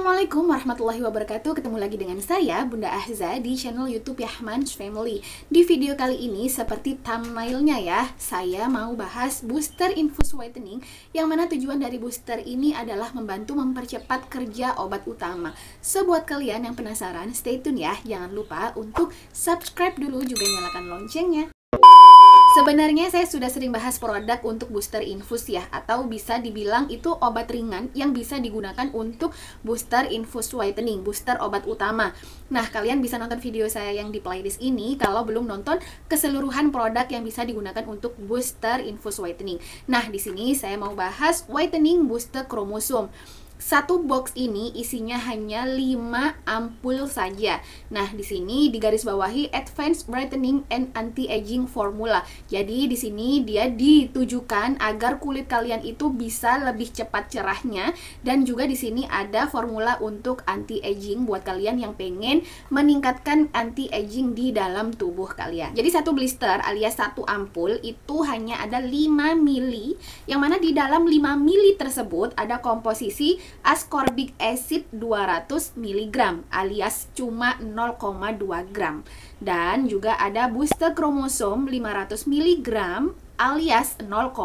Assalamualaikum warahmatullahi wabarakatuh. Ketemu lagi dengan saya, Bunda Ahza, di channel YouTube Yahman's Family. Di video kali ini, seperti thumbnailnya ya, saya mau bahas booster infus whitening, yang mana tujuan dari booster ini adalah membantu mempercepat kerja obat utama. So, buat kalian yang penasaran, stay tune ya. Jangan lupa untuk subscribe dulu, juga nyalakan loncengnya. Sebenarnya saya sudah sering bahas produk untuk booster infus ya, atau bisa dibilang itu obat ringan yang bisa digunakan untuk booster infus whitening, booster obat utama. Nah, kalian bisa nonton video saya yang di playlist ini kalau belum nonton keseluruhan produk yang bisa digunakan untuk booster infus whitening. Nah, di sini saya mau bahas whitening booster kromosom. Satu box ini isinya hanya 5 ampul saja. Nah, di sini digarisbawahi Advanced Brightening and Anti-Aging Formula. Jadi di sini dia ditujukan agar kulit kalian itu bisa lebih cepat cerahnya, dan juga di sini ada formula untuk anti-aging buat kalian yang pengen meningkatkan anti-aging di dalam tubuh kalian. Jadi satu blister alias satu ampul itu hanya ada 5 mili, yang mana di dalam 5 mili tersebut ada komposisi ascorbic acid 200 mg alias cuma 0,2 gram, dan juga ada booster kromosom 500 mg alias 0,5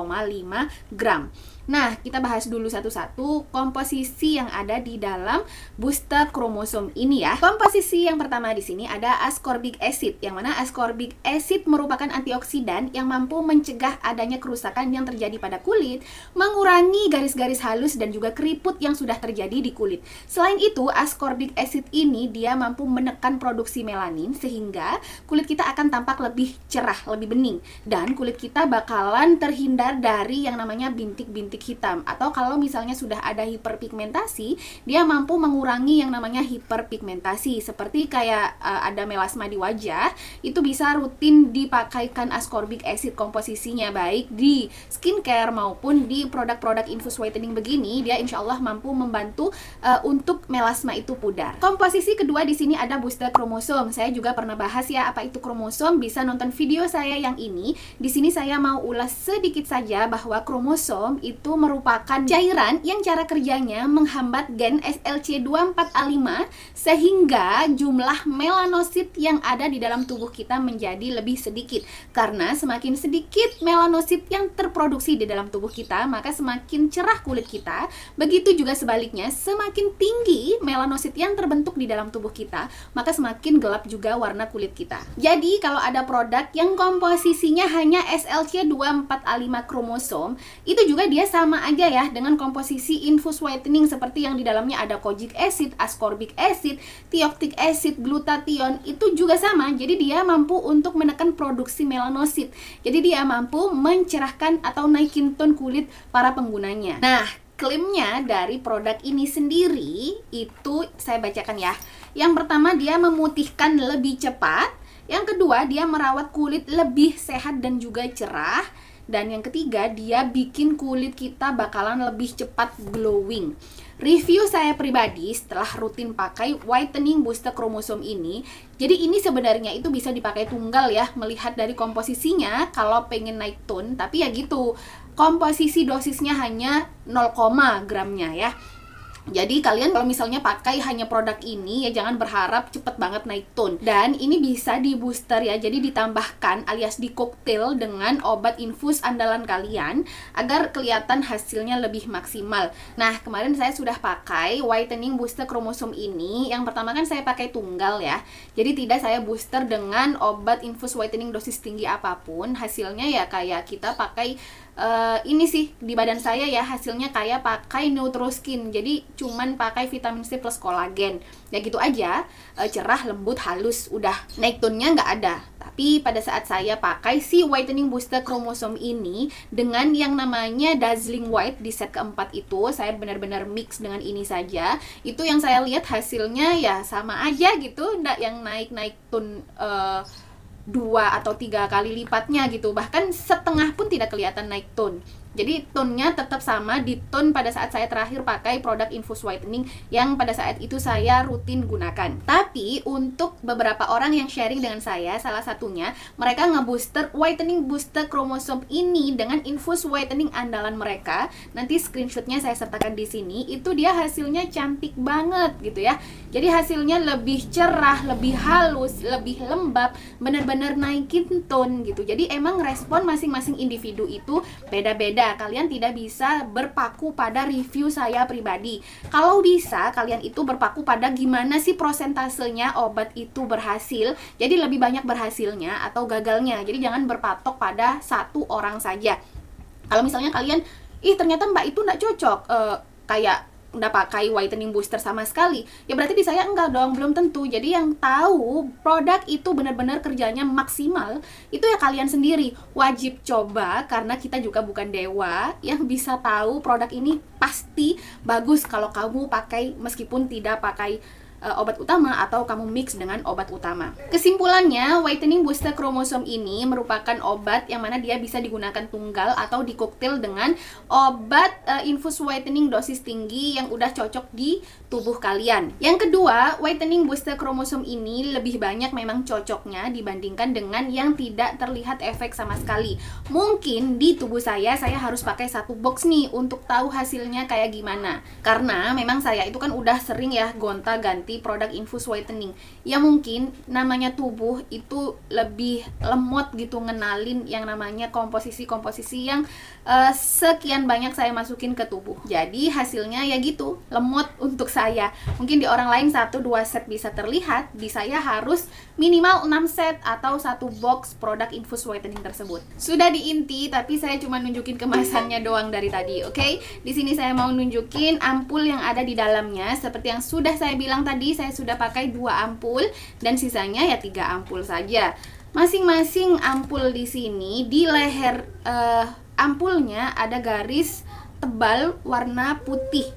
gram. Nah, kita bahas dulu satu-satu komposisi yang ada di dalam booster kromosom ini ya. Komposisi yang pertama di sini ada ascorbic acid, yang mana ascorbic acid merupakan antioksidan yang mampu mencegah adanya kerusakan yang terjadi pada kulit, mengurangi garis-garis halus dan juga keriput yang sudah terjadi di kulit. Selain itu, ascorbic acid ini dia mampu menekan produksi melanin sehingga kulit kita akan tampak lebih cerah, lebih bening, dan kulit kita bakalan terhindar dari yang namanya bintik-bintik hitam, atau kalau misalnya sudah ada hiperpigmentasi, dia mampu mengurangi yang namanya hiperpigmentasi. Seperti kayak ada melasma di wajah, itu bisa rutin dipakaikan ascorbic acid komposisinya, baik di skincare maupun di produk-produk infus whitening begini, dia insya Allah mampu membantu untuk melasma itu pudar. Komposisi kedua di sini ada booster kromosom. Saya juga pernah bahas ya apa itu kromosom, bisa nonton video saya yang ini. Di sini saya mau ulas sedikit saja bahwa kromosom itu merupakan cairan yang cara kerjanya menghambat gen SLC24A5 sehingga jumlah melanosit yang ada di dalam tubuh kita menjadi lebih sedikit. Karena semakin sedikit melanosit yang terproduksi di dalam tubuh kita, maka semakin cerah kulit kita. Begitu juga sebaliknya, semakin tinggi melanosit yang terbentuk di dalam tubuh kita, maka semakin gelap juga warna kulit kita. Jadi kalau ada produk yang komposisinya hanya SLC24A5 kromosom, itu juga dia sama aja ya dengan komposisi infus whitening, seperti yang di dalamnya ada kojic acid, ascorbic acid, thioctic acid, glutathione, itu juga sama. Jadi dia mampu untuk menekan produksi melanosit. Jadi dia mampu mencerahkan atau naikin tone kulit para penggunanya. Nah, klaimnya dari produk ini sendiri itu saya bacakan ya. Yang pertama, dia memutihkan lebih cepat. Yang kedua, dia merawat kulit lebih sehat dan juga cerah. Dan yang ketiga, dia bikin kulit kita bakalan lebih cepat glowing. Review saya pribadi setelah rutin pakai whitening booster kromosom ini, jadi ini sebenarnya itu bisa dipakai tunggal ya, melihat dari komposisinya kalau pengen naik tone, tapi ya gitu, komposisi dosisnya hanya 0, gramnya ya. Jadi kalian kalau misalnya pakai hanya produk ini ya jangan berharap cepet banget naik tone. Dan ini bisa di booster ya, jadi ditambahkan alias di koktail dengan obat infus andalan kalian agar kelihatan hasilnya lebih maksimal. Nah, kemarin saya sudah pakai whitening booster kromosom ini. Yang pertama kan saya pakai tunggal ya, jadi tidak saya booster dengan obat infus whitening dosis tinggi apapun. Hasilnya ya kayak kita pakai ini sih di badan saya ya, hasilnya kayak pakai Neutroskin, jadi cuman pakai vitamin C plus kolagen ya, gitu aja, cerah, lembut, halus, udah. Naik tone-nya nggak ada. Tapi pada saat saya pakai si whitening booster kromosom ini dengan yang namanya dazzling white di set keempat itu, saya benar-benar mix dengan ini saja, itu yang saya lihat hasilnya ya sama aja gitu, nggak yang naik-naik tone 2 atau 3 kali lipatnya gitu, bahkan setengah pun tidak kelihatan naik tone. Jadi tone-nya tetap sama di tone pada saat saya terakhir pakai produk Infuse Whitening yang pada saat itu saya rutin gunakan. Tapi untuk beberapa orang yang sharing dengan saya, salah satunya mereka ngebooster whitening booster kromosom ini dengan Infuse Whitening andalan mereka. Nanti screenshotnya saya sertakan di sini. Itu dia hasilnya cantik banget gitu ya. Jadi hasilnya lebih cerah, lebih halus, lebih lembab, benar-benar naikin tone gitu. Jadi emang respon masing-masing individu itu beda-beda. Kalian tidak bisa berpaku pada review saya pribadi. Kalau bisa, kalian itu berpaku pada gimana sih prosentasenya obat itu berhasil. Jadi lebih banyak berhasilnya atau gagalnya. Jadi jangan berpatok pada satu orang saja. Kalau misalnya kalian, ternyata mbak itu nggak cocok, kayak udah pakai whitening booster sama sekali, ya berarti di saya enggak dong, belum tentu. Jadi yang tahu produk itu benar-benar kerjanya maksimal itu ya kalian sendiri. Wajib coba, karena kita juga bukan dewa yang bisa tahu produk ini pasti bagus kalau kamu pakai meskipun tidak pakai obat utama atau kamu mix dengan obat utama. Kesimpulannya, whitening booster kromosom ini merupakan obat yang mana dia bisa digunakan tunggal atau dikoktail dengan obat infus whitening dosis tinggi yang udah cocok di tubuh kalian. Yang kedua, whitening booster kromosom ini lebih banyak memang cocoknya dibandingkan dengan yang tidak terlihat efek sama sekali. Mungkin di tubuh saya harus pakai satu box nih untuk tahu hasilnya kayak gimana. Karena memang saya itu kan udah sering ya gonta-ganti produk infus whitening. Ya mungkin namanya tubuh itu lebih lemot gitu ngenalin yang namanya komposisi-komposisi yang sekian banyak saya masukin ke tubuh. Jadi hasilnya ya gitu, lemot untuk saya. Mungkin di orang lain 1-2 set bisa terlihat, di saya harus minimal 6 set atau satu box produk infus whitening tersebut. Sudah di inti, tapi saya cuma nunjukin kemasannya doang dari tadi, oke? Di sini saya mau nunjukin ampul yang ada di dalamnya. Seperti yang sudah saya bilang tadi, saya sudah pakai 2 ampul dan sisanya ya 3 ampul saja. Masing-masing ampul di sini di leher ampulnya ada garis tebal warna putih.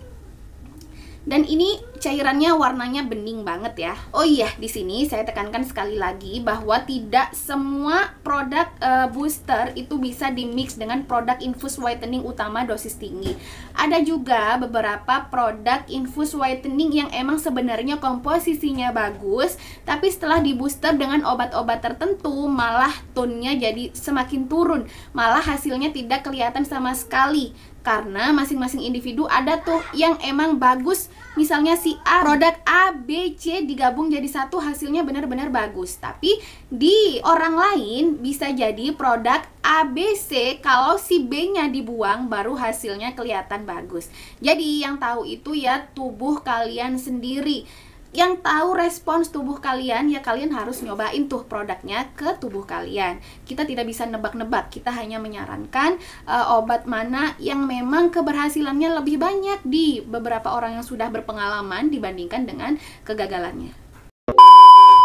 Dan ini cairannya warnanya bening banget ya. Oh iya, di sini saya tekankan sekali lagi bahwa tidak semua produk booster itu bisa dimix dengan produk infus whitening utama dosis tinggi. Ada juga beberapa produk infus whitening yang emang sebenarnya komposisinya bagus, tapi setelah di booster dengan obat-obat tertentu malah tone-nya jadi semakin turun, malah hasilnya tidak kelihatan sama sekali. Karena masing-masing individu ada tuh yang emang bagus. Misalnya si A, produk A, B, C digabung jadi satu, hasilnya benar-benar bagus. Tapi di orang lain bisa jadi produk A, B, C, kalau si B-nya dibuang baru hasilnya kelihatan bagus. Jadi yang tahu itu ya tubuh kalian sendiri. Yang tahu respons tubuh kalian, ya kalian harus nyobain tuh produknya ke tubuh kalian. Kita tidak bisa nebak-nebak, kita hanya menyarankan obat mana yang memang keberhasilannya lebih banyak di beberapa orang yang sudah berpengalaman dibandingkan dengan kegagalannya.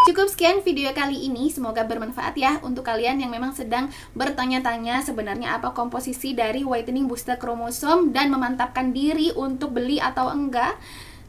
Cukup sekian video kali ini, semoga bermanfaat ya untuk kalian yang memang sedang bertanya-tanya sebenarnya apa komposisi dari whitening booster kromosom dan memantapkan diri untuk beli atau enggak.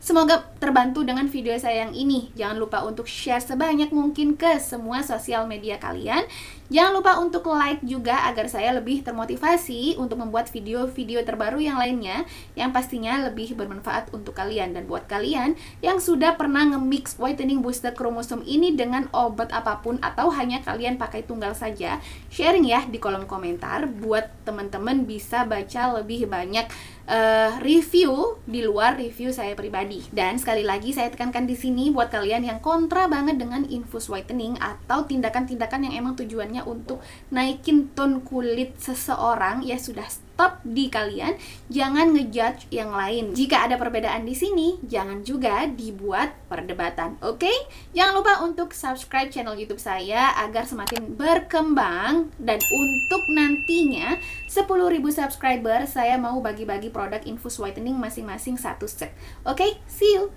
Semoga terbantu dengan video saya yang ini. Jangan lupa untuk share sebanyak mungkin ke semua sosial media kalian. Jangan lupa untuk like juga agar saya lebih termotivasi untuk membuat video-video terbaru yang lainnya yang pastinya lebih bermanfaat untuk kalian. Dan buat kalian yang sudah pernah nge-mix whitening booster kromosom ini dengan obat apapun atau hanya kalian pakai tunggal saja, sharing ya di kolom komentar buat teman-teman bisa baca lebih banyak review di luar review saya pribadi. Dan sekali lagi saya tekankan di sini buat kalian yang kontra banget dengan infus whitening atau tindakan-tindakan yang emang tujuannya untuk naikin tone kulit seseorang, ya sudah stop di kalian. Jangan ngejudge yang lain. Jika ada perbedaan di sini, jangan juga dibuat perdebatan. Oke? Jangan lupa untuk subscribe channel YouTube saya agar semakin berkembang, dan untuk nantinya 10.000 subscriber saya mau bagi-bagi produk infus whitening masing-masing 1 set. Oke? See you.